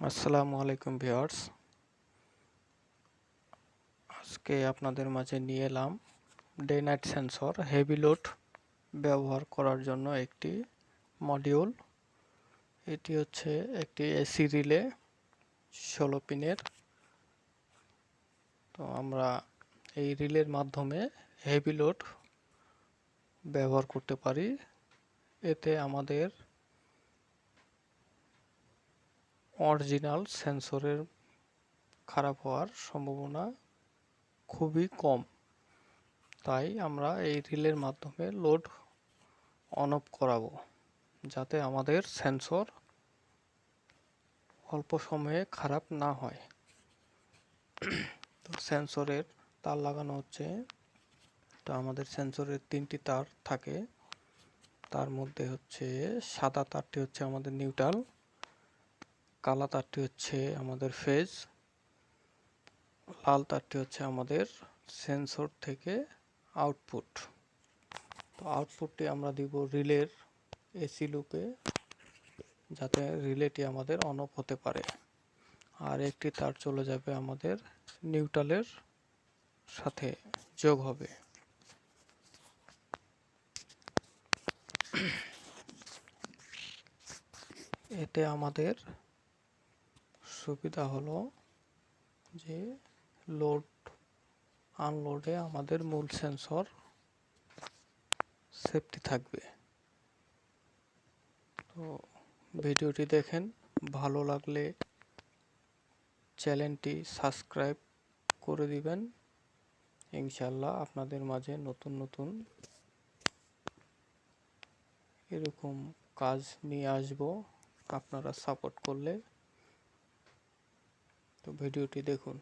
আসসালামু আলাইকুম ভিউয়ার্স। আজকে আপনাদের মাঝে নিয়ে এলাম day night sensor heavy load ব্যবহার করার জন্য একটি মডিউল। এটি হচ্ছে একটি এসি রিলে 16 পিনের। তো আমরা এই রিলের মাধ্যমে হেভি লোড ব্যবহার করতে পারি। এতে আমাদের অরিজিনাল সেন্সরের খারাপ হওয়ার সম্ভাবনা খুবই কম। তাই আমরা এই রিলের মাধ্যমে লোড অন অফ করাবো, যাতে আমাদের সেন্সর অল্প সময়ে খারাপ না হয়। তো সেন্সরের তার লাগানো হচ্ছে। তো আমাদের সেন্সরের 3টি তার থাকে। তার মধ্যে হচ্ছে সাদা তারটি হচ্ছে আমাদের নিউট্রাল, কালা তারটি হচ্ছে আমাদের ফেজ, লাল তারটি হচ্ছে আমাদের সেন্সর থেকে আউটপুট। তো আউটপুটটি আমরা দিব রিলের এসি লুপে, যাতে রিলেটি আমাদের অন অফ হতে পারে। আর একটি তার চলে যাবে আমাদের নিউট্রালের সাথে যোগ হবে। এতে আমাদের সুবিধা হলো যে লোড আনলোডে আমাদের মূল সেন্সর সেফটি থাকবে। তো ভিডিওটি দেখেন, ভালো লাগলে চ্যানেলটি সাবস্ক্রাইব করে দিবেন। ইনশাআল্লাহ আপনাদের মাঝে নতুন নতুন এরকম কাজ নিয়ে আসব আপনারা সাপোর্ট করলে। তো ভিডিওটি দেখুন।